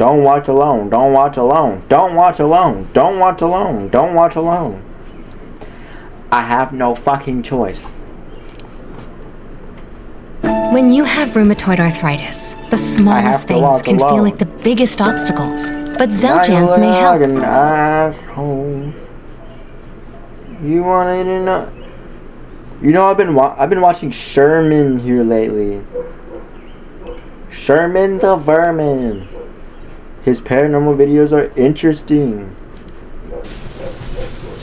Don't watch alone. Don't watch alone. Don't watch alone. Don't watch alone. Don't watch alone. I have no fucking choice. When you have rheumatoid arthritis, the smallest things can feel like the biggest obstacles. But Zelchans may help. An asshole. You wanted to know? You know, I've been watching Sherman here lately. Sherman the Vermin. His paranormal videos are interesting.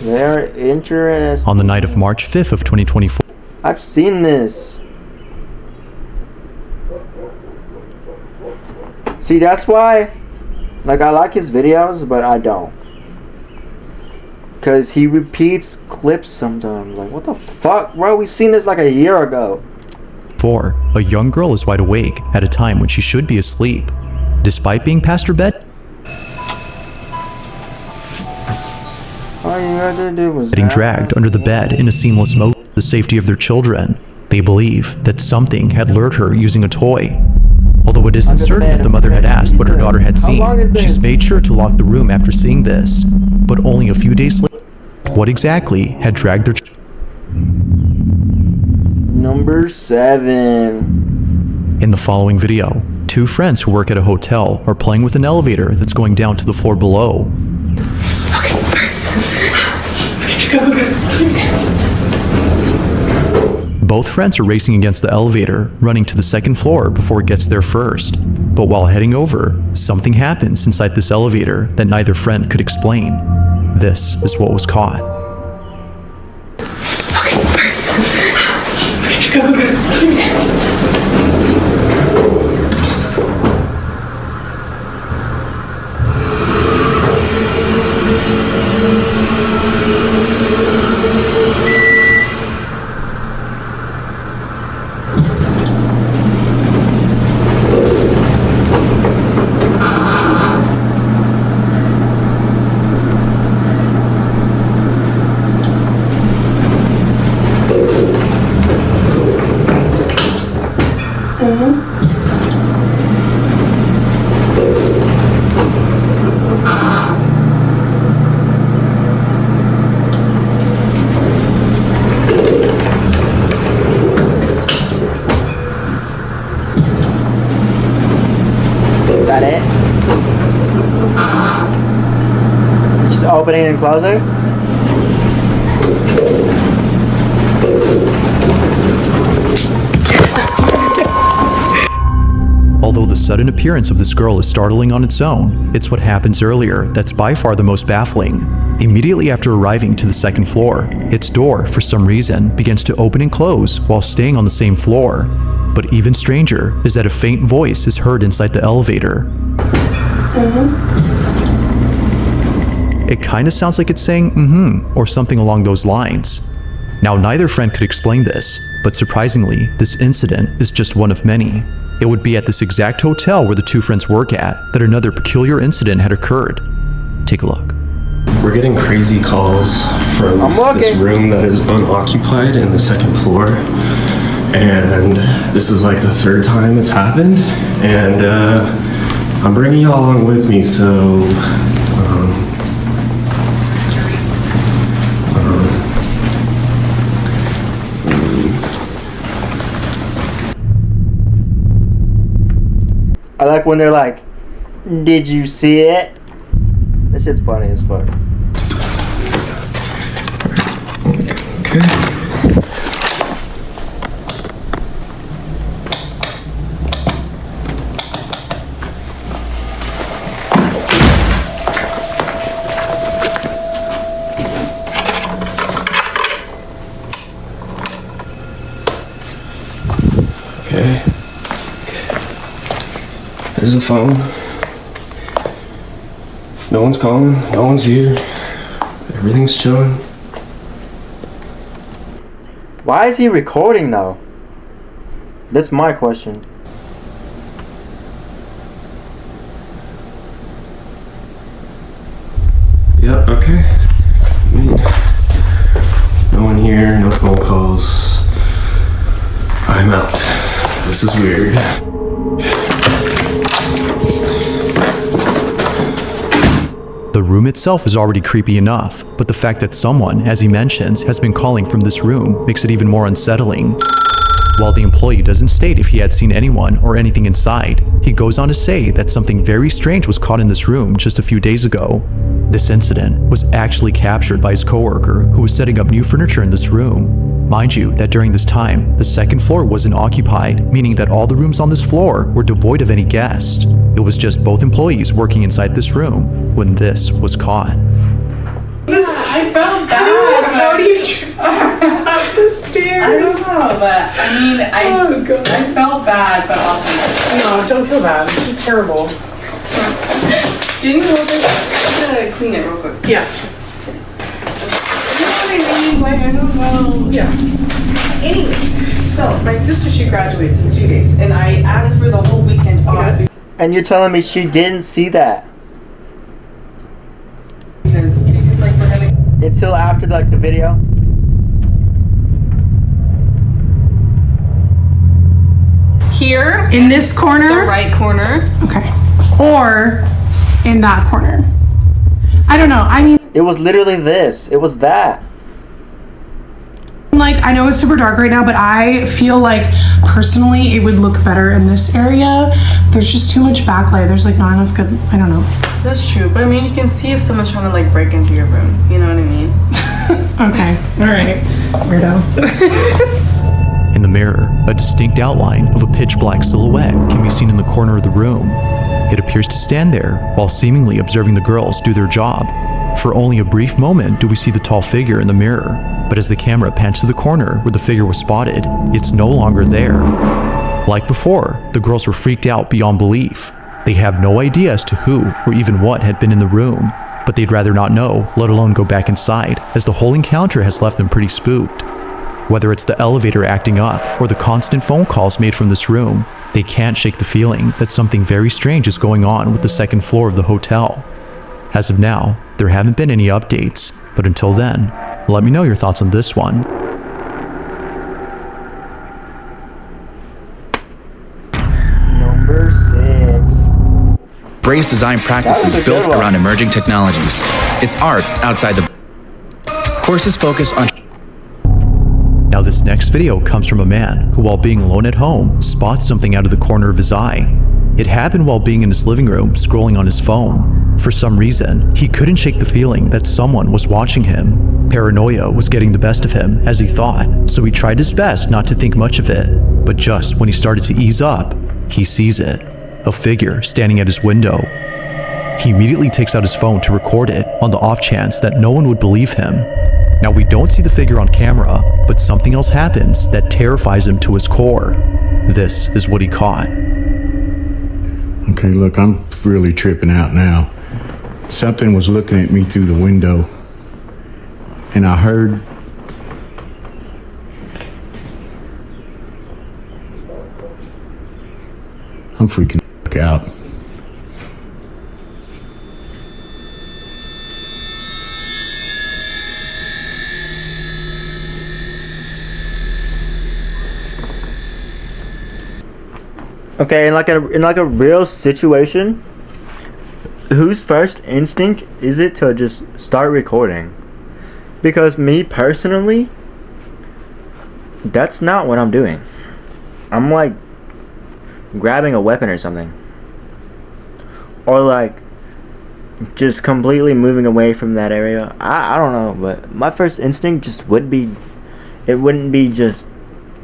They're interesting. On the night of March 5th of 2024. I've seen this. See, that's why, like, I like his videos, but I don't. Because he repeats clips sometimes. Like, what the fuck, bro? We seen this like a year ago. 4. A young girl is wide awake at a time when she should be asleep. Despite being past her bed, all you had to do was getting dragged under the bed in a seamless motion for the safety of their children. They believe that something had lured her using a toy. Although it isn't certain if the mother had asked what her daughter had seen, she's made sure to lock the room after seeing this. But only a few days later, what exactly had dragged their Number 7. In the following video, 2 friends who work at a hotel are playing with an elevator that's going down to the floor below. Both friends are racing against the elevator, running to the second floor before it gets there first. But while heading over, something happens inside this elevator that neither friend could explain. This is what was caught. Go. Opening and closing. Although the sudden appearance of this girl is startling on its own, it's what happens earlier that's by far the most baffling. Immediately after arriving to the second floor, its door, for some reason, begins to open and close while staying on the same floor. But even stranger is that a faint voice is heard inside the elevator. It kinda sounds like it's saying or something along those lines. Now, neither friend could explain this, but surprisingly, this incident is just one of many. It would be at this exact hotel where the 2 friends work at that another peculiar incident had occurred. Take a look. We're getting crazy calls from this room that is unoccupied in the second floor. And this is like the 3rd time it's happened. And I'm bringing y'all along with me, so I like when they're like, "Did you see it?" That shit's funny as fuck. Okay. Okay. There's the phone. No one's calling, no one's here. Everything's chilling. Why is he recording though? That's my question. Yep, okay. No one here, no phone calls. I'm out. This is weird. room itself is already creepy enough, but the fact that someone, as he mentions, has been calling from this room makes it even more unsettling. While the employee doesn't state if he had seen anyone or anything inside, he goes on to say that something very strange was caught in this room just a few days ago. This incident was actually captured by his coworker who was setting up new furniture in this room. Mind you that during this time, the second floor wasn't occupied, meaning that all the rooms on this floor were devoid of any guests. It was just both employees working inside this room when this was caught. I felt bad. How do you up the stairs? I don't know, but I mean, I felt bad, but also no, don't feel bad. It's just terrible. Can you hold this? I'm gonna clean it real quick. Yeah. You know what I mean? Like I don't know. Yeah. Anyway, so my sister, she graduates in 2 days, and I asked for the whole weekend off. And you're telling me she didn't see that? Because like we're gonna until after like the video. Here in this corner, the right corner. Okay, or in that corner. I don't know. I mean, it was literally this. It was that. Like, I know it's super dark right now, but I feel like personally it would look better in this area. There's just too much backlight. There's like not enough good, I don't know. That's true, but I mean, you can see if someone's trying to like break into your room. You know what I mean? Okay, all right, weirdo. In the mirror, a distinct outline of a pitch-black silhouette can be seen in the corner of the room. It appears to stand there while seemingly observing the girls do their job. For only a brief moment do we see the tall figure in the mirror, but as the camera pans to the corner where the figure was spotted, it's no longer there. Like before, the girls were freaked out beyond belief. They have no idea as to who or even what had been in the room, but they'd rather not know, let alone go back inside, as the whole encounter has left them pretty spooked. Whether it's the elevator acting up or the constant phone calls made from this room, they can't shake the feeling that something very strange is going on with the second floor of the hotel. As of now, there haven't been any updates, but until then, let me know your thoughts on this one. Number 6. Bray's design practice is built around emerging technologies. It's art outside the courses focus on. Now this next video comes from a man who, while being alone at home, spots something out of the corner of his eye. It happened while being in his living room scrolling on his phone. For some reason, he couldn't shake the feeling that someone was watching him. Paranoia was getting the best of him, as he thought, so he tried his best not to think much of it. But just when he started to ease up, he sees it. A figure standing at his window. He immediately takes out his phone to record it on the off chance that no one would believe him. Now we don't see the figure on camera, but something else happens that terrifies him to his core. This is what he caught. Okay, look, I'm really tripping out now. Something was looking at me through the window, and I heard I'm freaking out. Okay, in like a real situation, whose first instinct is it to just start recording? Because me personally, that's not what I'm doing. I'm like grabbing a weapon or something, or like just completely moving away from that area. I don't know, but my first instinct just would be, it wouldn't be just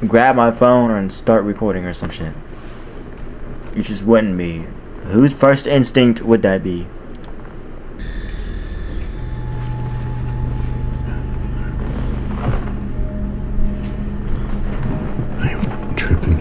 grab my phone and start recording or some shit. It just wouldn't be. Whose first instinct would that be? I'm tripping.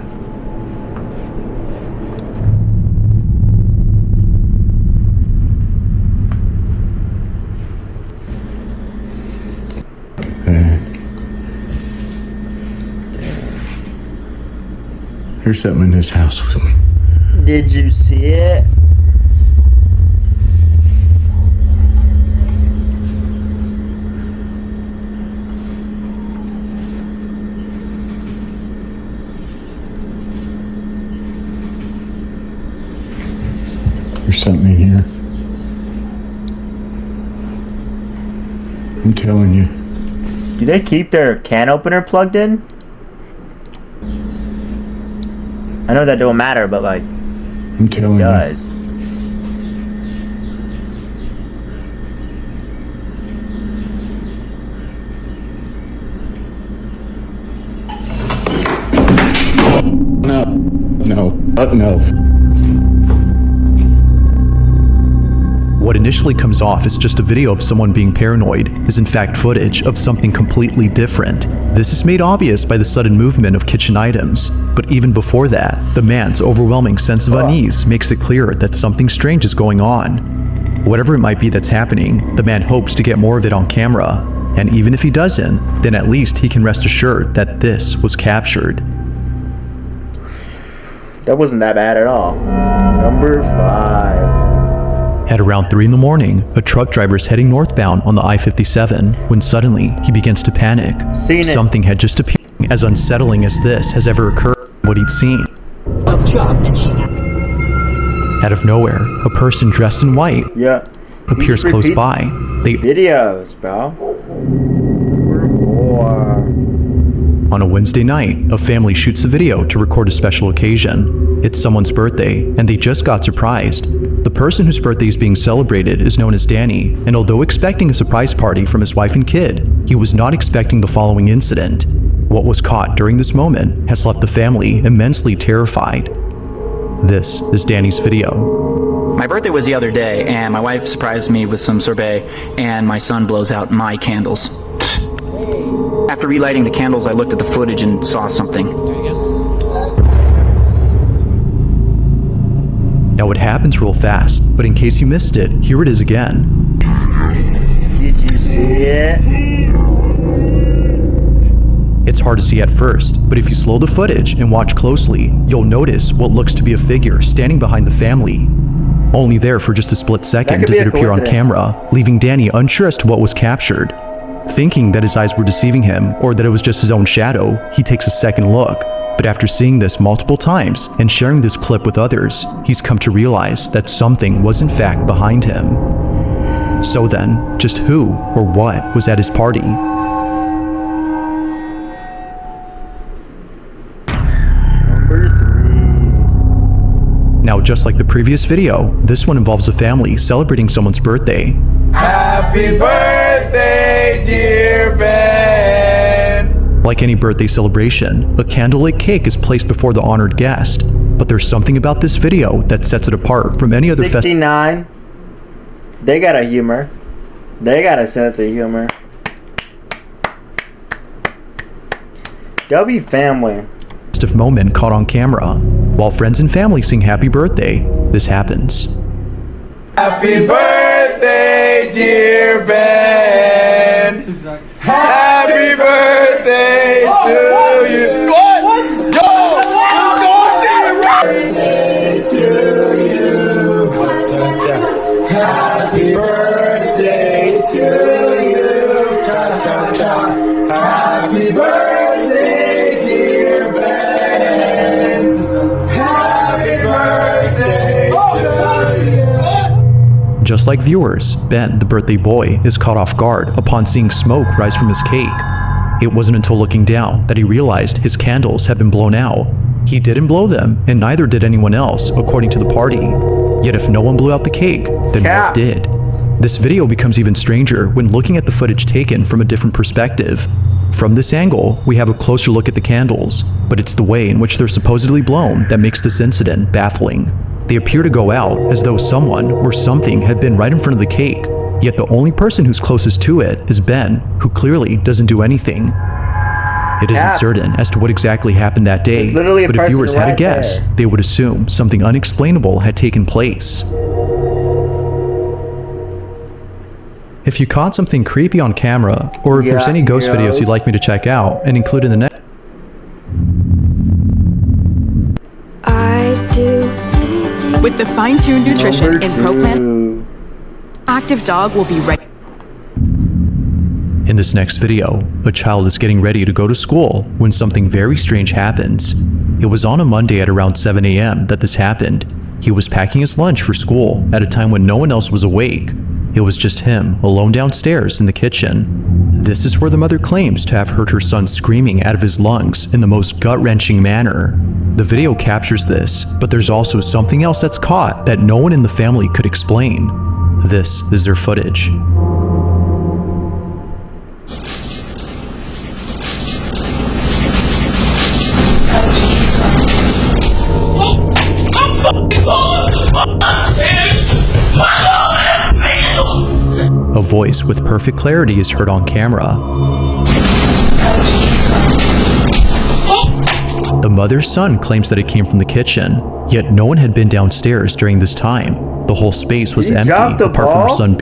There's something in this house with me. Did you see it? There's something in here. I'm telling you. Do they keep their can opener plugged in? I know that don't matter, but like, I'm telling it you. does. No. What initially comes off as just a video of someone being paranoid is in fact footage of something completely different. This is made obvious by the sudden movement of kitchen items. But even before that, the man's overwhelming sense of unease makes it clear that something strange is going on. Whatever it might be that's happening, the man hopes to get more of it on camera. And even if he doesn't, then at least he can rest assured that this was captured. That wasn't that bad at all. Number 5. At around 3 in the morning, a truck driver is heading northbound on the I-57 when suddenly he begins to panic. Something had just appeared as unsettling as this has ever occurred in what he'd seen. Out of nowhere, a person dressed in white appears close by. Videos, bro. On a Wednesday night, a family shoots a video to record a special occasion. It's someone's birthday, and they just got surprised. The person whose birthday is being celebrated is known as Danny, and although expecting a surprise party from his wife and kid, he was not expecting the following incident. What was caught during this moment has left the family immensely terrified. This is Danny's video. My birthday was the other day, and my wife surprised me with some sorbet, and my son blows out my candles. After relighting the candles, I looked at the footage and saw something. Now it happens real fast, but in case you missed it, here it is again. Did you see it? It's hard to see at first, but if you slow the footage and watch closely, you'll notice what looks to be a figure standing behind the family. Only there for just a split second does it appear on camera, leaving Danny unsure as to what was captured. Thinking that his eyes were deceiving him or that it was just his own shadow, he takes a second look. But after seeing this multiple times and sharing this clip with others, he's come to realize that something was in fact behind him. So then, just who or what was at his party? Number 3. Now, just like the previous video, this one involves a family celebrating someone's birthday. Happy birthday, dear Ben! Like any birthday celebration, a candlelit cake is placed before the honored guest. But there's something about this video that sets it apart from any other 69. They got a humor. They got a sense of humor. W family. festive moment caught on camera. While friends and family sing happy birthday, this happens. Happy birthday, dear Ben! Happy birthday to you! What? Yo! Birthday to you! Happy birthday to you! Happy birthday, dear Ben! Happy birthday to you! Just like viewers, Ben, the birthday boy, is caught off guard upon seeing smoke rise from his cake. It wasn't until looking down that he realized his candles had been blown out. He didn't blow them, and neither did anyone else, according to the party. Yet if no one blew out the cake, then what did? This video becomes even stranger when looking at the footage taken from a different perspective. From this angle, we have a closer look at the candles, but it's the way in which they're supposedly blown that makes this incident baffling. They appear to go out as though someone or something had been right in front of the cake, yet the only person who's closest to it is Ben, who clearly doesn't do anything. It isn't certain as to what exactly happened that day, but if viewers had a guess, they would assume something unexplainable had taken place. If you caught something creepy on camera, or if there's any ghost videos you'd like me to check out and include in the next... With the fine-tuned nutrition in ProPlan, Active Dog will be ready. In this next video, a child is getting ready to go to school when something very strange happens. It was on a Monday at around 7 a.m. that this happened. He was packing his lunch for school at a time when no one else was awake. It was just him, alone downstairs in the kitchen. This is where the mother claims to have heard her son screaming out of his lungs in the most gut-wrenching manner. The video captures this, but there's also something else that's caught that no one in the family could explain. This is their footage. A voice with perfect clarity is heard on camera. The mother's son claims that it came from the kitchen, yet no one had been downstairs during this time. The whole space was empty apart from her son.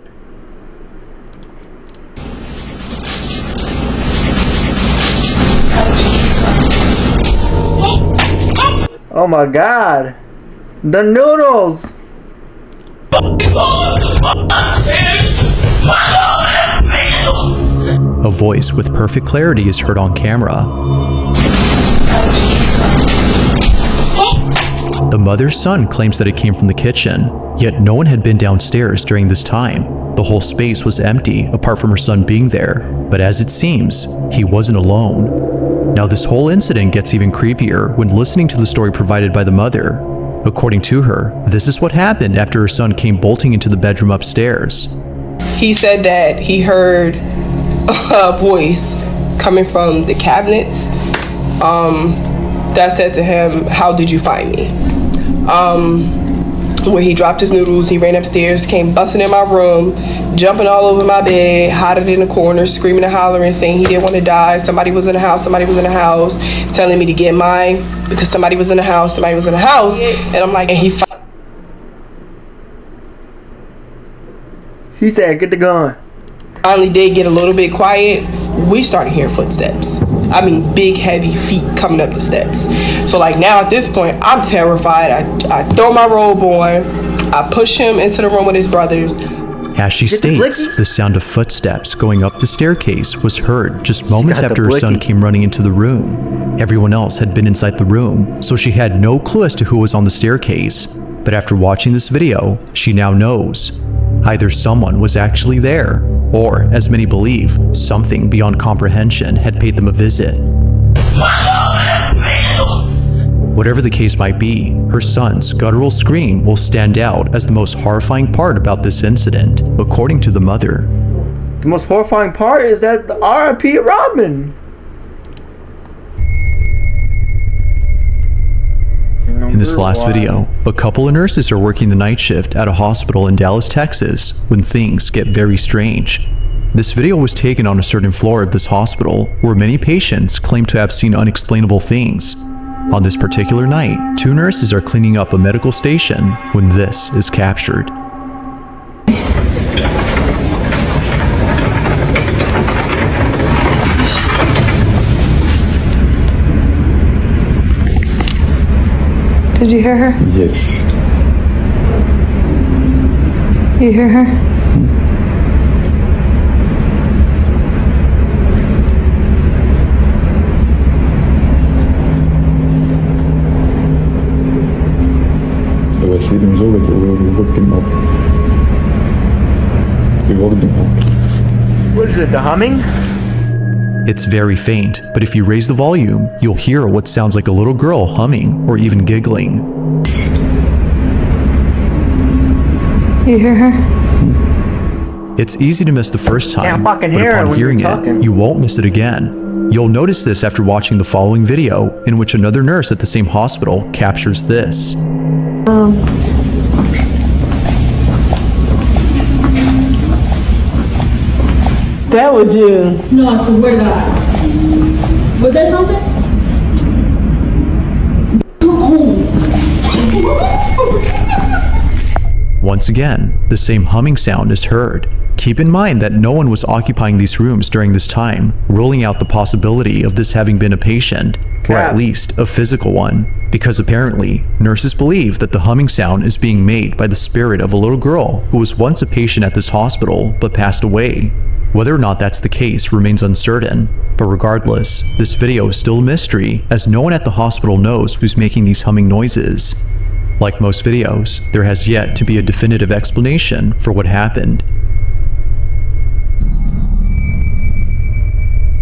Oh my god! The noodles! A voice with perfect clarity is heard on camera. The mother's son claims that it came from the kitchen, yet no one had been downstairs during this time. The whole space was empty apart from her son being there, but as it seems, he wasn't alone. Now this whole incident gets even creepier when listening to the story provided by the mother. According to her, this is what happened after her son came bolting into the bedroom upstairs. He said that he heard a voice coming from the cabinets that said to him, "How did you find me?" When he dropped his noodles, he ran upstairs, came busting in my room, jumping all over my bed, hiding in the corner, screaming and hollering, saying he didn't want to die. Somebody was in the house, somebody was in the house, telling me to get mine because somebody was in the house, somebody was in the house. And I'm like, and he said, "Get the gun." Finally did get a little bit quiet. We started hearing footsteps. I mean, big, heavy feet coming up the steps. So like now at this point, I'm terrified. I throw my robe on. I push him into the room with his brothers. As she states, the sound of footsteps going up the staircase was heard just moments after her son came running into the room. Everyone else had been inside the room, so she had no clue as to who was on the staircase. But after watching this video, she now knows. Either someone was actually there, or, as many believe, something beyond comprehension had paid them a visit. Whatever the case might be, her son's guttural scream will stand out as the most horrifying part about this incident, according to the mother. The most horrifying part is that the R.I.P. Robin. In this last video, a couple of nurses are working the night shift at a hospital in Dallas, Texas, when things get very strange. This video was taken on a certain floor of this hospital, where many patients claim to have seen unexplainable things. On this particular night, two nurses are cleaning up a medical station when this is captured. Did you hear her? Yes. You hear her? Was hem zo lekker wordt hem op. Je wilde hem op. What is it, the humming? It's very faint, but if you raise the volume, you'll hear what sounds like a little girl humming or even giggling. You hear her? It's easy to miss the first time, but hear upon hearing it, you won't miss it again. You'll notice this after watching the following video, in which another nurse at the same hospital captures this. That was you. No, I swear to God. Was that something? Once again, the same humming sound is heard. Keep in mind that no one was occupying these rooms during this time, ruling out the possibility of this having been a patient, or at least a physical one, because apparently, nurses believe that the humming sound is being made by the spirit of a little girl who was once a patient at this hospital but passed away. Whether or not that's the case remains uncertain, but regardless, this video is still a mystery as no one at the hospital knows who's making these humming noises. Like most videos, there has yet to be a definitive explanation for what happened.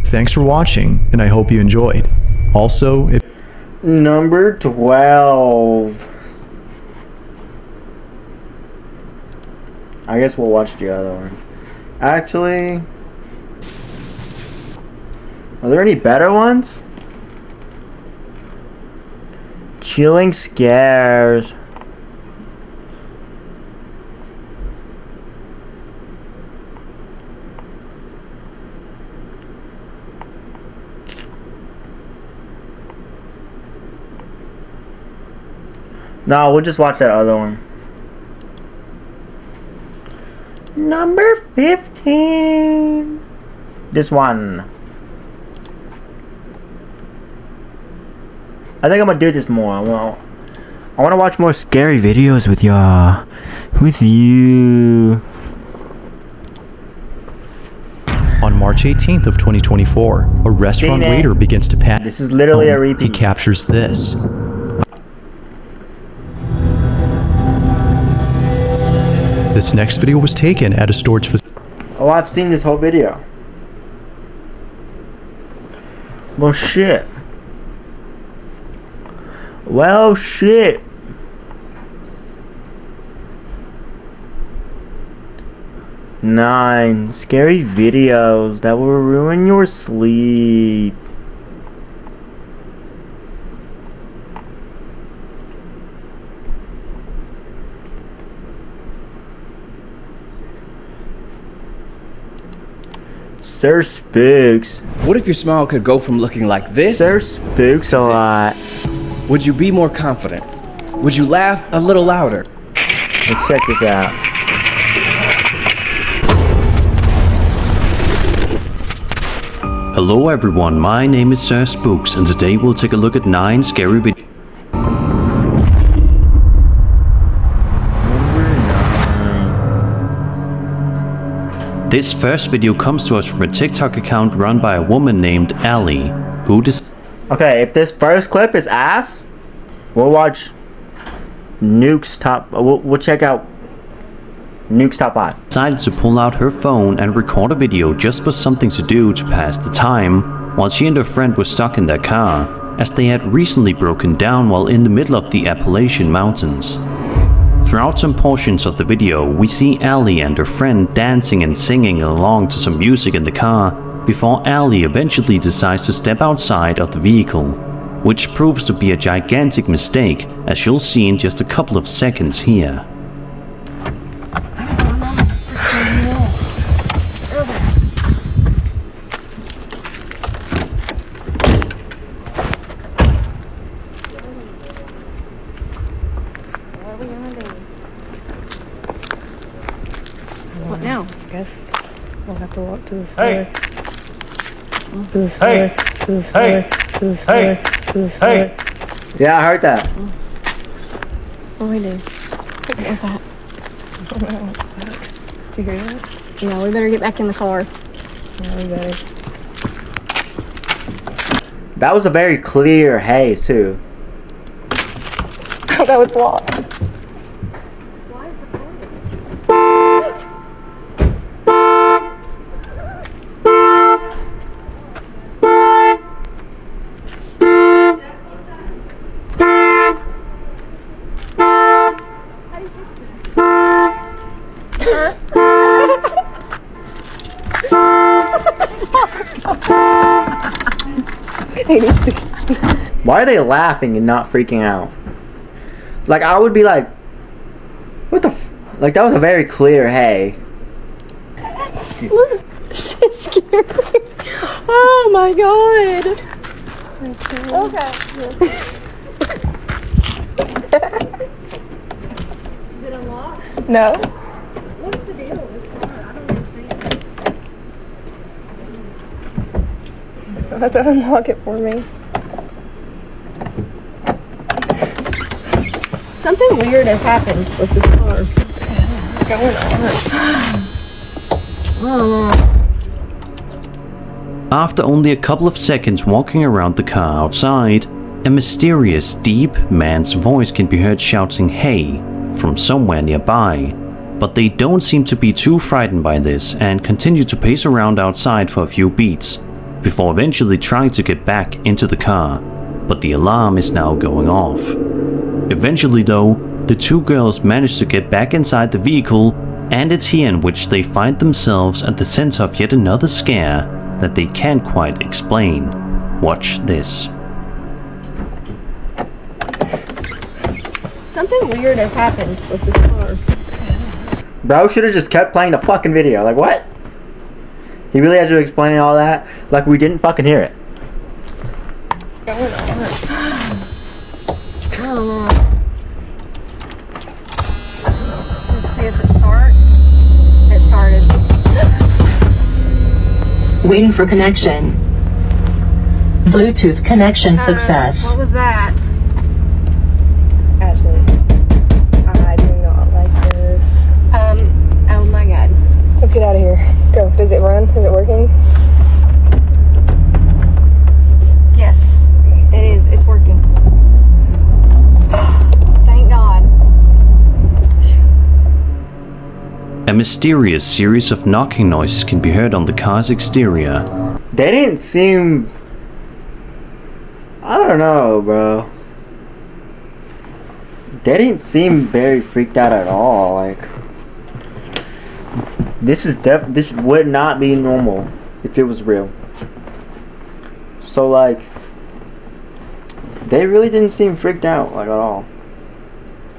Thanks for watching, and I hope you enjoyed. Also, if Number 12. I guess we'll watch the other one. Actually, are there any better ones? Chilling scares. No, we'll just watch that other one. Number 15. This one. I think I'm gonna do this more. I want to watch more scary videos with y'all. With you. on March 18th of 2024, a restaurant waiter begins to panic. This is literally a repeat. He captures this. This next video was taken at a storage facility. Oh, I've seen this whole video. Well, shit. Well, shit. Nine scary videos that will ruin your sleep. Sir Spooks. What if your smile could go from looking like this? Sir Spooks a lot. Would you be more confident? Would you laugh a little louder? Let's check this out. Hello everyone, my name is Sir Spooks, and today we'll take a look at 9 scary videos. This first video comes to us from a TikTok account run by a woman named Allie, who Okay, if this first clip is ass, we'll watch Nuke's top. We'll check out Nuke's top 5. Decided to pull out her phone and record a video just for something to do to pass the time, while she and her friend were stuck in their car, as they had recently broken down while in the middle of the Appalachian Mountains. Throughout some portions of the video, we see Allie and her friend dancing and singing along to some music in the car, before Allie eventually decides to step outside of the vehicle, which proves to be a gigantic mistake, as you'll see in just a couple of seconds here. What now? I guess we'll have to walk to the store. Hey. To the store. Hey. To the store. Hey. To the store. Hey. To the store. Hey. Yeah, I heard that. What do we do? What was that? Did you hear that? Yeah, we better get back in the car. Yeah, we better. That was a very clear hey too. Oh, that was blocked. Why are they laughing and not freaking out? Like, I would be like, what the f? Like, that was a very clear hey. Scary. Oh my god. Okay. Is it unlocked? No. What's the deal with this car? I don't understand. You'll have to unlock it for me. Something weird has happened with this car. What's going on? Oh. After only a couple of seconds walking around the car outside, a mysterious, deep man's voice can be heard shouting "Hey" from somewhere nearby, but they don't seem to be too frightened by this and continue to pace around outside for a few beats, before eventually trying to get back into the car, but the alarm is now going off. Eventually though, the two girls manage to get back inside the vehicle, and it's here in which they find themselves at the center of yet another scare that they can't quite explain. Watch this. Something weird has happened with this car. Bro should have just kept playing the fucking video. Like, what? He really had to explain all that? Like we didn't fucking hear it. What's going on? Let's see if it starts. It started. Waiting for connection. Bluetooth connection success. What was that? Ashley, I do not like this. Oh my god. Let's get out of here. Go. Does it run? Is it working? Yes, it is. It's working. Thank God. A mysterious series of knocking noises can be heard on the car's exterior. They didn't seem... I don't know, bro. They didn't seem very freaked out at all. Like, this would not be normal if it was real. So like, they really didn't seem freaked out like at all.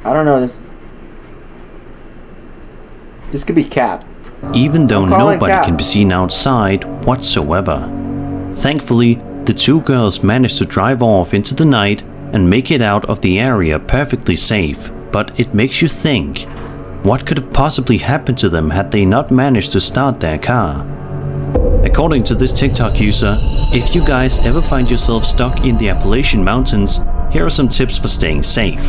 I don't know, this could be cap. Even though I'm calling nobody cap. can be seen outside whatsoever. Thankfully, the two girls managed to drive off into the night and make it out of the area perfectly safe, but it makes you think, what could have possibly happened to them had they not managed to start their car? According to this TikTok user, if you guys ever find yourself stuck in the Appalachian Mountains, here are some tips for staying safe.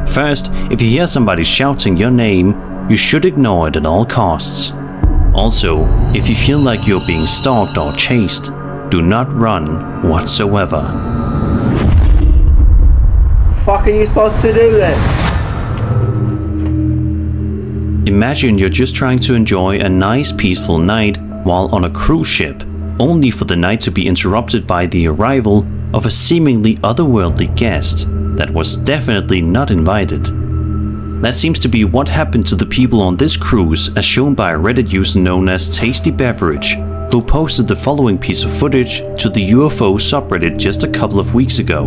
First, if you hear somebody shouting your name, you should ignore it at all costs. Also, if you feel like you're being stalked or chased, do not run whatsoever. Fuck are you supposed to do then? Imagine you're just trying to enjoy a nice peaceful night while on a cruise ship, only for the night to be interrupted by the arrival of a seemingly otherworldly guest that was definitely not invited. That seems to be what happened to the people on this cruise, as shown by a Reddit user known as Tasty Beverage, who posted the following piece of footage to the UFO subreddit just a couple of weeks ago.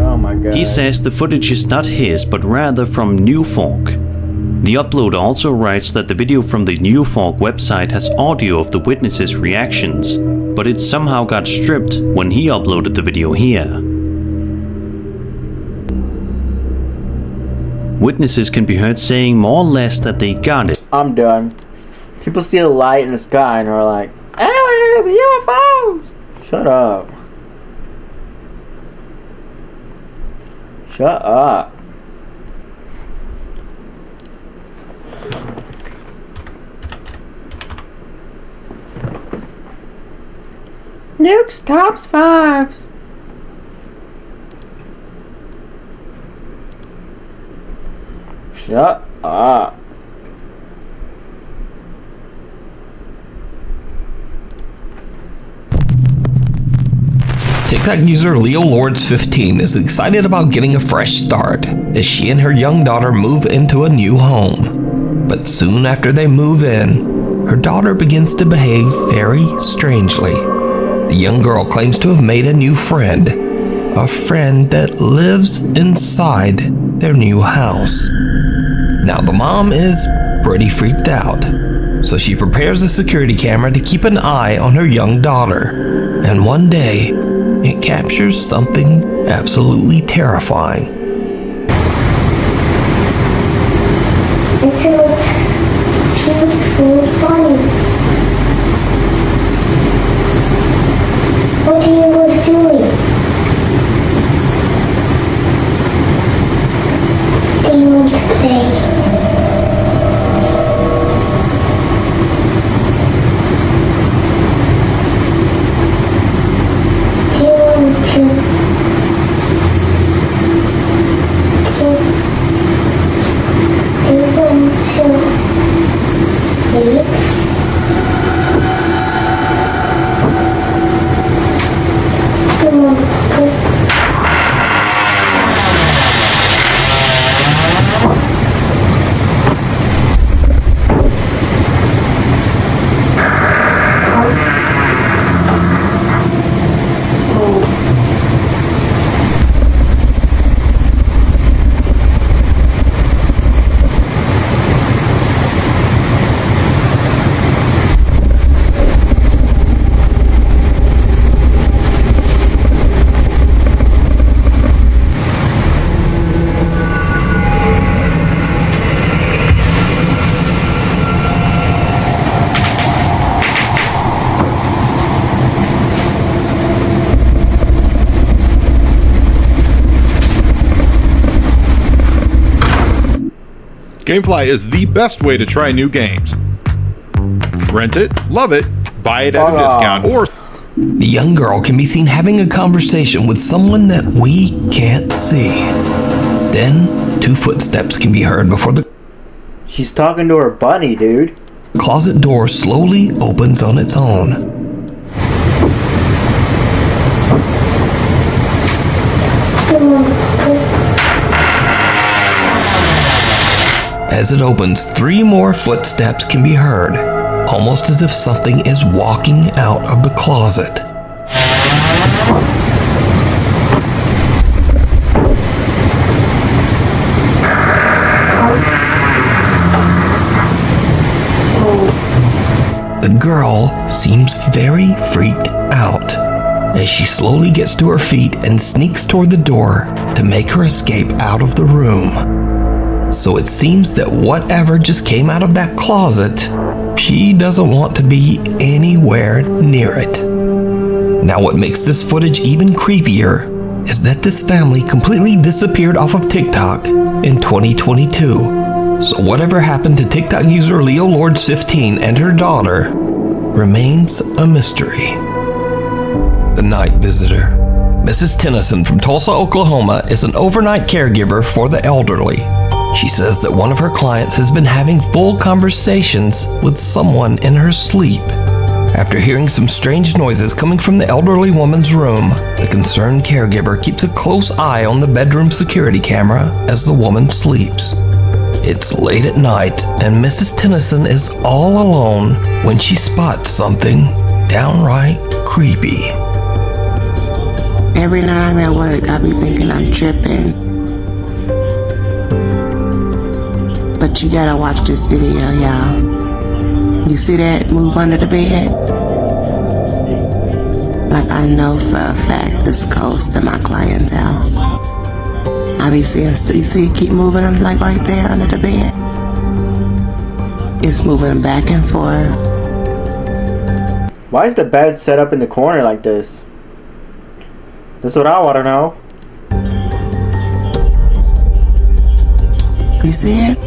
Oh my god. He says the footage is not his, but rather from New Fork. The uploader also writes that the video from the New Fork website has audio of the witnesses' reactions, but it somehow got stripped when he uploaded the video here. Witnesses can be heard saying more or less that they got it. I'm done. People see a light in the sky and are like, aliens, UFOs! Shut up. Shut up. Nukes tops 5s. Shut up. TikTok user Leo Lords 15 is excited about getting a fresh start as she and her young daughter move into a new home. But soon after they move in, her daughter begins to behave very strangely. The young girl claims to have made a new friend, a friend that lives inside their new house. Now the mom is pretty freaked out, so she prepares a security camera to keep an eye on her young daughter, and one day, it captures something absolutely terrifying. It feels beautifully funny. What are you guys doing? Do you want to play? Do you want to? Do you want to? GameFly is the best way to try new games. Rent it, love it, buy it at a discount, or... The young girl can be seen having a conversation with someone that we can't see. Then, 2 footsteps can be heard before the... She's talking to her bunny, dude. Closet door slowly opens on its own. As it opens, 3 more footsteps can be heard, almost as if something is walking out of the closet. The girl seems very freaked out as she slowly gets to her feet and sneaks toward the door to make her escape out of the room. So it seems that whatever just came out of that closet, she doesn't want to be anywhere near it. Now what makes this footage even creepier is that this family completely disappeared off of TikTok in 2022. So whatever happened to TikTok user Leo Lords 15 and her daughter remains a mystery. The night visitor. Mrs. Tennyson from Tulsa, Oklahoma is an overnight caregiver for the elderly. She says that one of her clients has been having full conversations with someone in her sleep. After hearing some strange noises coming from the elderly woman's room, the concerned caregiver keeps a close eye on the bedroom security camera as the woman sleeps. It's late at night, and Mrs. Tennyson is all alone when she spots something downright creepy. Every night I'm at work, I be thinking I'm tripping. But you gotta watch this video, y'all. You see that move under the bed? Like I know for a fact it's close to my client's house. I be seeing, you see it keep moving like right there under the bed? It's moving back and forth. Why is the bed set up in the corner like this? That's what I want to know. You see it?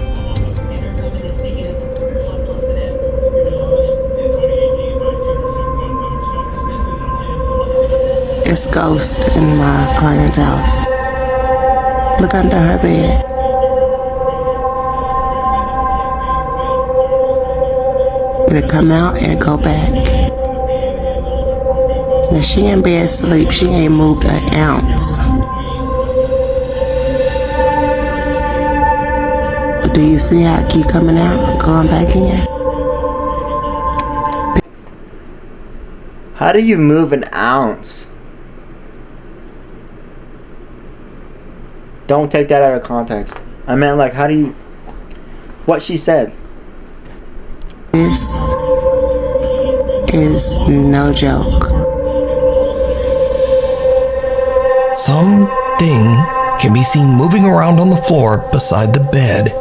It's ghost in my client's house. Look under her bed. It'll come out and go back. Now she in bed asleep. She ain't moved an ounce. But do you see how it keep coming out, going back in? How do you move an ounce? Don't take that out of context. I meant like, how do you... What she said. This is no joke. Something can be seen moving around on the floor beside the bed,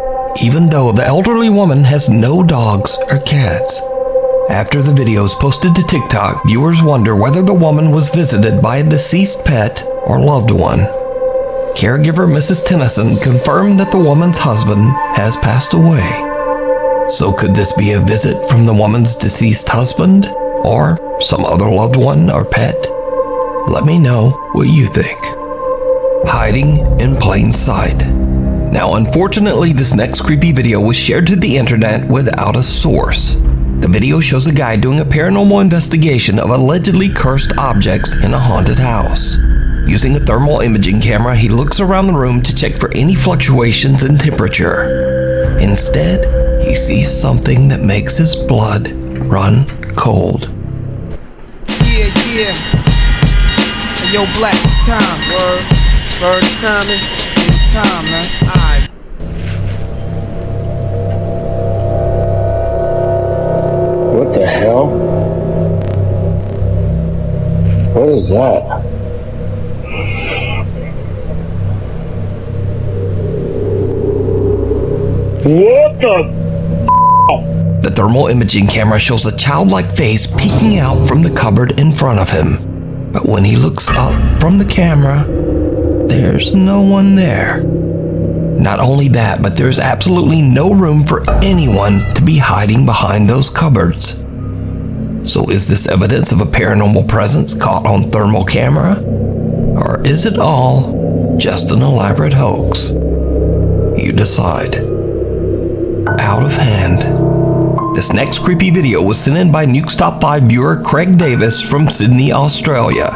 even though the elderly woman has no dogs or cats. After the video is posted to TikTok, viewers wonder whether the woman was visited by a deceased pet or loved one. Caregiver Mrs. Tennyson confirmed that the woman's husband has passed away. So could this be a visit from the woman's deceased husband or some other loved one or pet? Let me know what you think. Hiding in plain sight. Now, unfortunately, this next creepy video was shared to the internet without a source. The video shows a guy doing a paranormal investigation of allegedly cursed objects in a haunted house. Using a thermal imaging camera, he looks around the room to check for any fluctuations in temperature. Instead, he sees something that makes his blood run cold. Yeah. Hey, yo, Black, it's time, word. Word, it's timing. It's time, man. Alright. What the hell? What is that? What The thermal imaging camera shows a childlike face peeking out from the cupboard in front of him. But when he looks up from the camera, there's no one there. Not only that, but there's absolutely no room for anyone to be hiding behind those cupboards. So is this evidence of a paranormal presence caught on thermal camera? Or is it all just an elaborate hoax? You decide. Out of hand. This next creepy video was sent in by Nuke's Top 5 viewer Craig Davis from Sydney, Australia.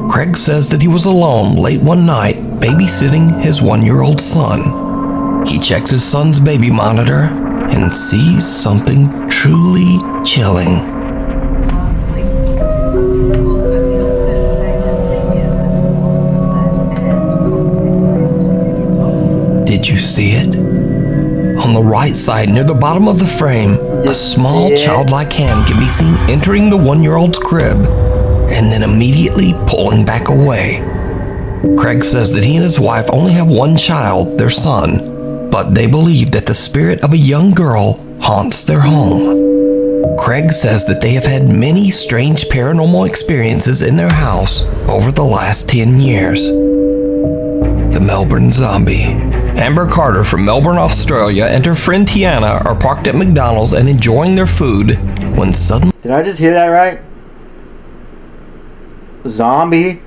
Craig says that he was alone late one night babysitting his 1-year-old son. He checks his son's baby monitor and sees something truly chilling. Did you see it? On the right side, near the bottom of the frame, a small childlike hand can be seen entering the 1-year-old's crib and then immediately pulling back away. Craig says that he and his wife only have one child, their son, but they believe that the spirit of a young girl haunts their home. Craig says that they have had many strange paranormal experiences in their house over the last 10 years. The Melbourne Zombie. Amber Carter from Melbourne, Australia, and her friend Tiana are parked at McDonald's and enjoying their food when suddenly... Did I just hear that right? Zombie?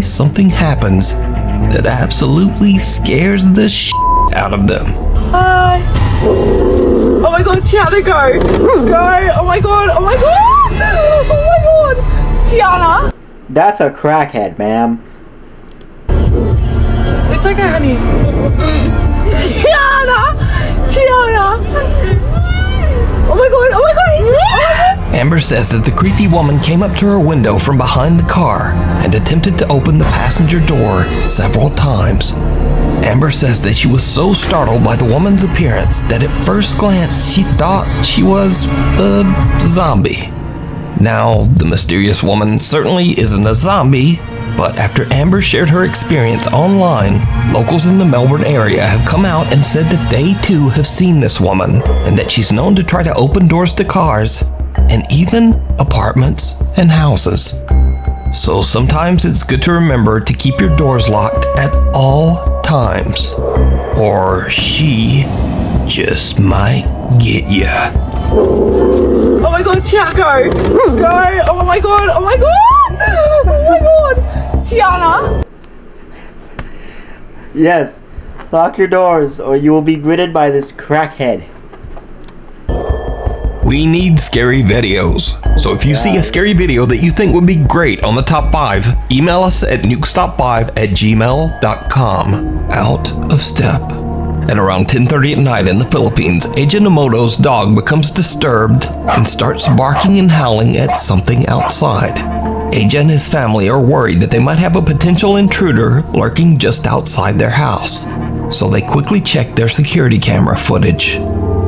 Something happens that absolutely scares the shit out of them. Hi. Oh my god, Tiana, go. Go. Oh my god. Oh my god. Oh my god. Tiana. That's a crackhead, ma'am. It's okay, honey. Tiana. Tiana. Oh my god. Oh my god. Oh my god. Amber says that the creepy woman came up to her window from behind the car and attempted to open the passenger door several times. Amber says that she was so startled by the woman's appearance that at first glance she thought she was a zombie. Now, the mysterious woman certainly isn't a zombie, but after Amber shared her experience online, locals in the Melbourne area have come out and said that they too have seen this woman and that she's known to try to open doors to cars and even apartments and houses. So sometimes it's good to remember to keep your doors locked at all times, or she just might get ya. Oh my god, Tiana, go! Go! Oh my god! Oh my god! Oh my god! Tiana! Yes, lock your doors or you will be greeted by this crackhead. We need scary videos. So if you see a scary video that you think would be great on the top 5, email us at nukestop5@gmail.com. Out of step. At around 10:30 at night in the Philippines, Agent Emoto's dog becomes disturbed and starts barking and howling at something outside. Aja and his family are worried that they might have a potential intruder lurking just outside their house. So they quickly check their security camera footage.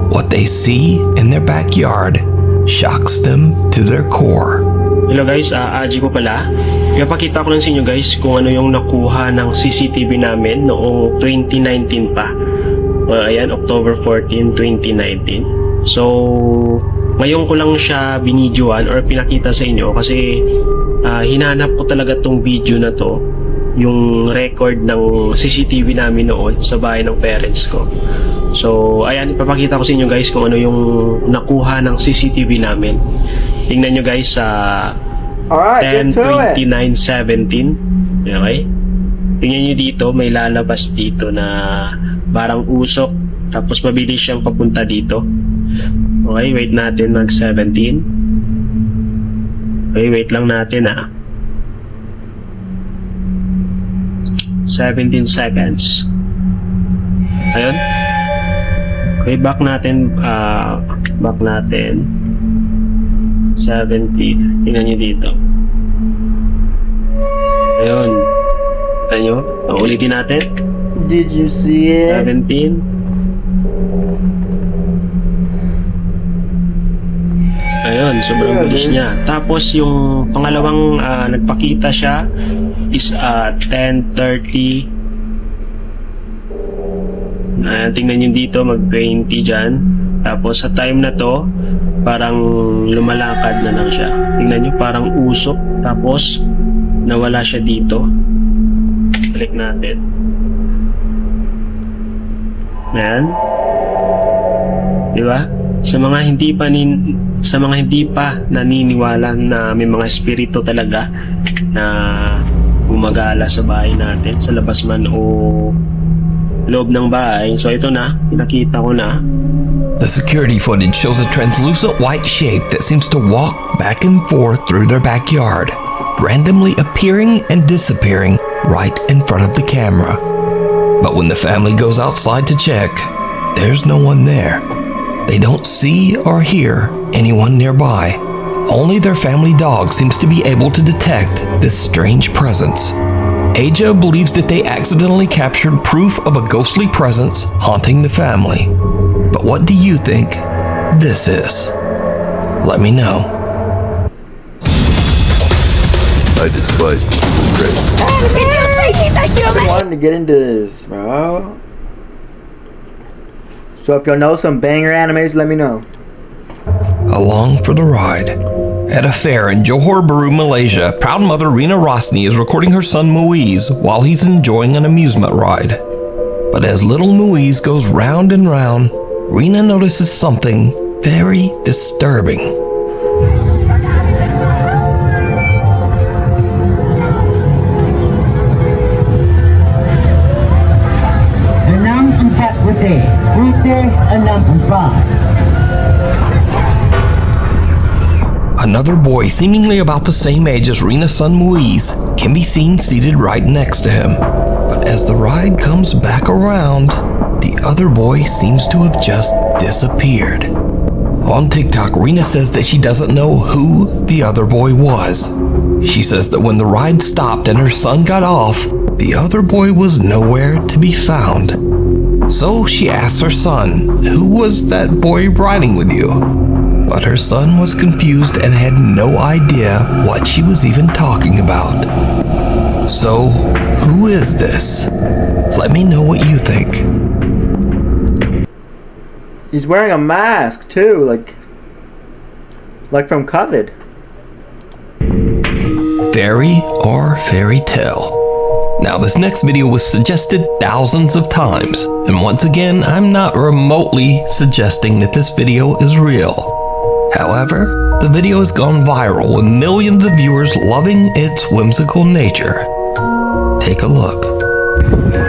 What they see in their backyard shocks them to their core. Hello guys, Aji po pala. Ipapakita ko lang sa inyo guys kung ano yung nakuha ng CCTV namin noong 2019 pa. Ayan, October 14, 2019. So, ngayon ko lang siya binidyoan or pinakita sa inyo kasi hinanap ko talaga tong video na to, yung record ng CCTV namin noon sa bahay ng parents ko. So, ayan, ipapakita ko sa inyo guys kung ano yung nakuha ng CCTV namin. Tingnan nyo guys sa 10:29:17. Okay? Tingnan nyo dito, may lalabas dito na parang usok. Tapos mabilis siyang papunta dito. Okay, wait natin mag-17. Okay, wait lang natin 17 seconds. Ayun. Okay, back natin 70. Tingnan nyo dito. Ayun. Tingnan nyo. Ulitin natin. Did you see it? 17. Ayun, sobrang bilis niya. Tapos yung pangalawang nagpakita siya is 10:30. Tingnan nyo dito, mag-20 dyan. Tapos sa time na to, parang lumalakad na lang siya. Tingnan nyo, parang usok. Tapos nawala siya dito. Balik natin. Ayan. Di ba? Sa mga hindi pa naniniwala na may mga espiritu talaga na gumagala sa bahay natin, sa labas man o loob ng bahay. So ito na, pinakita ko na. The security footage shows a translucent white shape that seems to walk back and forth through their backyard, randomly appearing and disappearing right in front of the camera. But when the family goes outside to check, there's no one there. They don't see or hear anyone nearby. Only their family dog seems to be able to detect this strange presence. Aja believes that they accidentally captured proof of a ghostly presence haunting the family. But what do you think this is? Let me know. I despise Chris. I've been wanting to get into this, bro. So if y'all know some banger animes, let me know. Along for the ride. At a fair in Johor Bahru, Malaysia, proud mother Rina Rosni is recording her son Muiz while he's enjoying an amusement ride. But as little Muiz goes round and round, Rina notices something very disturbing. Another boy, seemingly about the same age as Rina's son Muiz, can be seen seated right next to him. But as the ride comes back around, the other boy seems to have just disappeared. On TikTok, Rina says that she doesn't know who the other boy was. She says that when the ride stopped and her son got off, the other boy was nowhere to be found. So she asks her son, "Who was that boy riding with you?" But her son was confused and had no idea what she was even talking about. So, who is this? Let me know what you think. He's wearing a mask too, like from COVID. Fairy or fairy tale? Now, this next video was suggested thousands of times, and once again, I'm not remotely suggesting that this video is real. However, the video has gone viral with millions of viewers loving its whimsical nature. Take a look.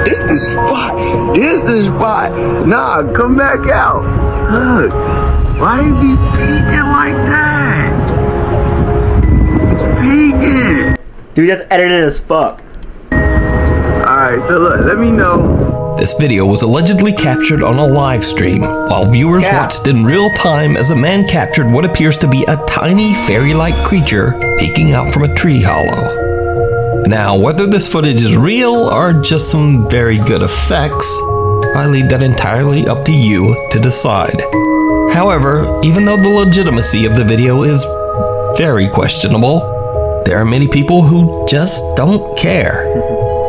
This the spot. This the spot. Nah, come back out. Look. Why they be peeking like that? It's peeking. Dude, that's edited as fuck. Alright, so look, let me know. This video was allegedly captured on a live stream, while viewers watched in real time as a man captured what appears to be a tiny fairy-like creature peeking out from a tree hollow. Now, whether this footage is real or just some very good effects, I leave that entirely up to you to decide. However, even though the legitimacy of the video is very questionable, there are many people who just don't care.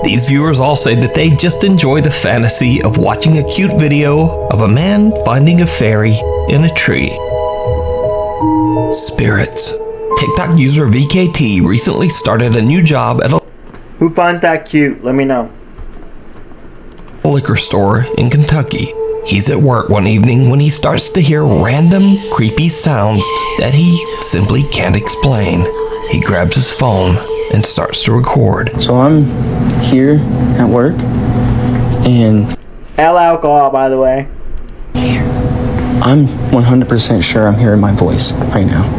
These viewers all say that they just enjoy the fantasy of watching a cute video of a man finding a fairy in a tree. Spirits. TikTok user VKT recently started a new job at a Who finds that cute? Let me know. liquor store in Kentucky. He's at work one evening when he starts to hear random, creepy sounds that he simply can't explain. He grabs his phone and starts to record. So I'm here at work and L alcohol, by the way. I'm 100% sure I'm hearing my voice right now.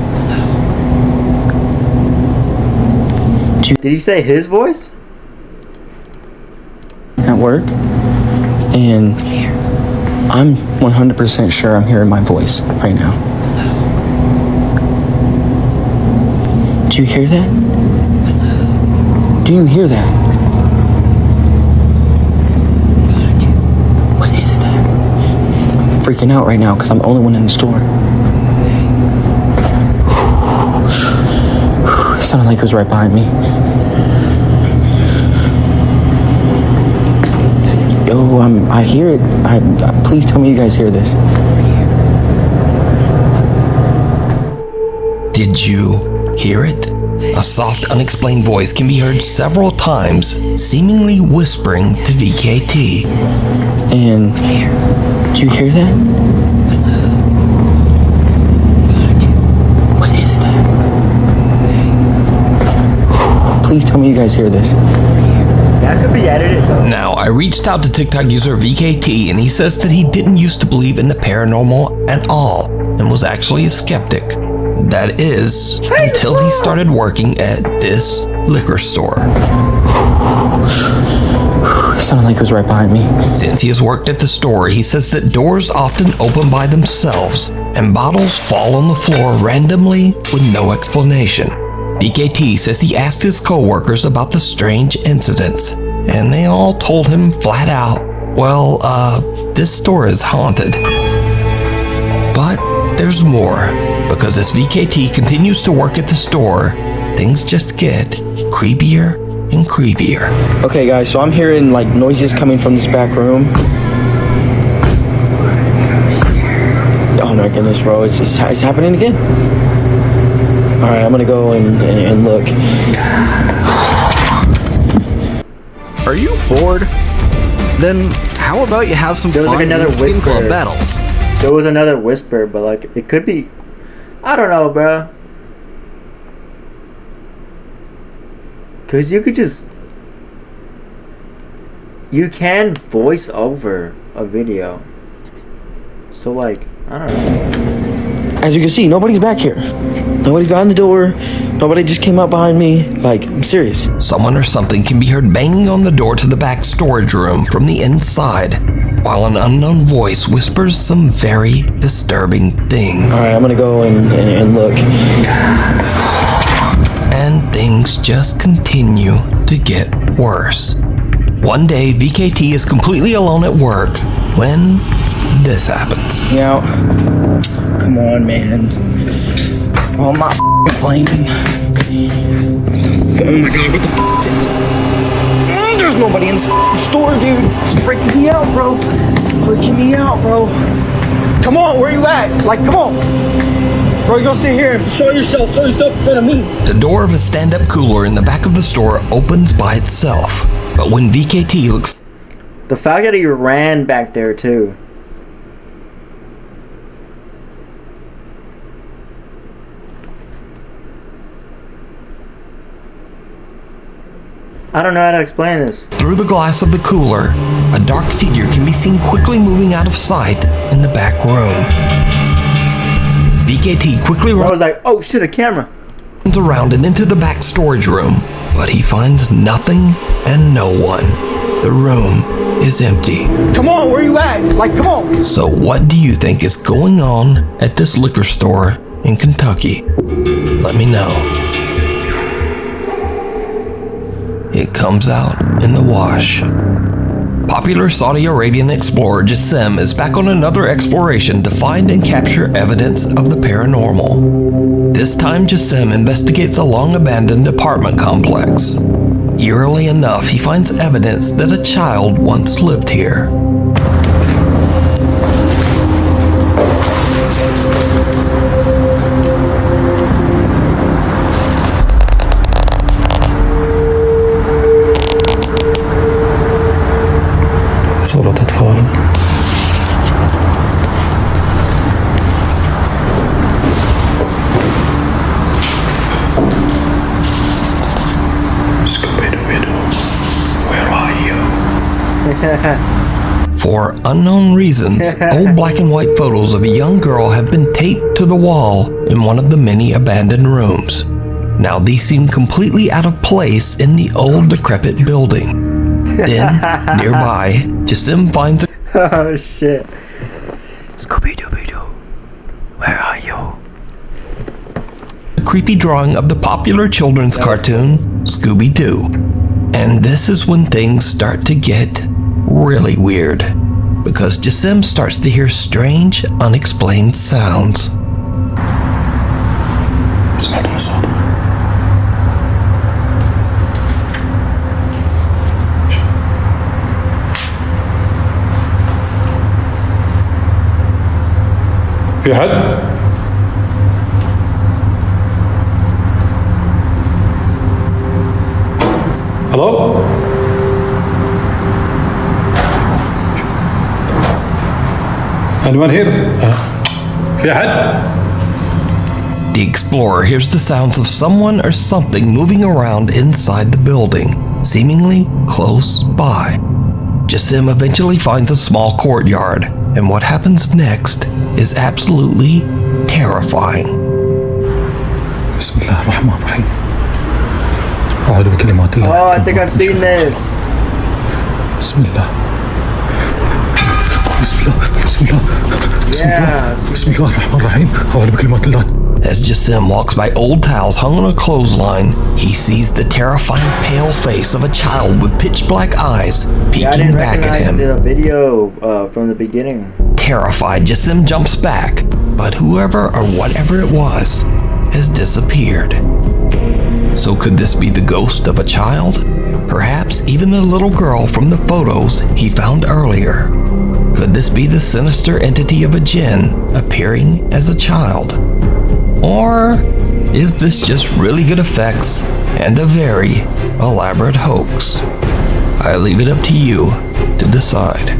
Did he say his voice? At work and I'm 100% sure I'm hearing my voice right now. Do you hear that? Do you hear that? What is that? I'm freaking out right now because I'm the only one in the store. It sounded like it was right behind me. Yo, I hear it. Please tell me you guys hear this. Did you hear it? A soft, unexplained voice can be heard several times, seemingly whispering to VKT. And do you hear that? What is that? Please tell me you guys hear this. That could be edited though. Now, I reached out to TikTok user VKT, and he says that he didn't used to believe in the paranormal at all and was actually a skeptic. That is, until he started working at this liquor store. It sounded like it was right behind me. Since he has worked at the store, he says that doors often open by themselves and bottles fall on the floor randomly with no explanation. VKT says he asked his co-workers about the strange incidents, and they all told him flat out, well, this store is haunted. But there's more, because as VKT continues to work at the store, things just get creepier and creepier. Okay guys, so I'm hearing like noises coming from this back room. Oh my goodness, bro, it's happening again. Alright, I'm gonna go and look. Are you bored? Then how about you have some There was fun like another in Skin Club whisper. battles? There was another whisper, but like it could be. I don't know, bro. Cause you could just. You can voice over a video. So like, I don't know. As you can see, nobody's back here. Nobody's behind the door. Nobody just came up behind me. Like, I'm serious. Someone or something can be heard banging on the door to the back storage room from the inside, while an unknown voice whispers some very disturbing things. Alright, I'm gonna go and look. And things just continue to get worse. One day, VKT is completely alone at work when this happens. Now, come on, man. Oh, I'm not playing. Oh my god, what the is it? There's nobody in the store, dude. It's freaking me out, bro. It's freaking me out, bro. Come on, where you at? Like, come on. Bro, you gonna sit here and show yourself in front of me. The door of a stand-up cooler in the back of the store opens by itself. But when VKT looks... The fact that he ran back there too. I don't know how to explain this. Through the glass of the cooler, a dark figure can be seen quickly moving out of sight in the back room. VKT quickly I was like, oh shit, a camera. Runs around and into the back storage room, but he finds nothing and no one. The room is empty. Come on, where you at? Like, come on. So what do you think is going on at this liquor store in Kentucky? Let me know. It comes out in the wash. Popular Saudi Arabian explorer Jassim is back on another exploration to find and capture evidence of the paranormal. This time Jassim investigates a long-abandoned apartment complex. Eerily enough, he finds evidence that a child once lived here. صورة أطفال. Where are you? For unknown reasons, old black and white photos of a young girl have been taped to the wall in one of the many abandoned rooms. Now these seem completely out of place in the old decrepit building. Then, nearby, Jassim finds a Oh shit. Scooby-Dooby-Doo. Where are you? creepy drawing of the popular children's cartoon, Scooby-Doo. And this is when things start to get really weird, because Jassim starts to hear strange, unexplained sounds. في حد؟ anyone here? في أحد? The explorer hears the sounds of someone or something moving around inside the building, seemingly close by. Jassim eventually finds a small courtyard, and what happens next is absolutely terrifying. بسم الله الرحمن الرحيم. أعوذ بكلمات الله. Oh, I think I've seen this. بسم الله. بسم الله. بسم الله. بسم الله. بسم الله الرحمن الرحيم. أعوذ بكلمات الله. As Jassim walks by old towels hung on a clothesline, he sees the terrifying pale face of a child with pitch black eyes peeking back at him. The video from the beginning. Terrified, Jassim jumps back, but whoever or whatever it was has disappeared. So could this be the ghost of a child? Perhaps even the little girl from the photos he found earlier. Could this be the sinister entity of a jinn appearing as a child? Or is this just really good effects and a very elaborate hoax? I leave it up to you to decide.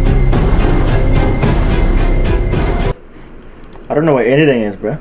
I don't know what anything is, bro.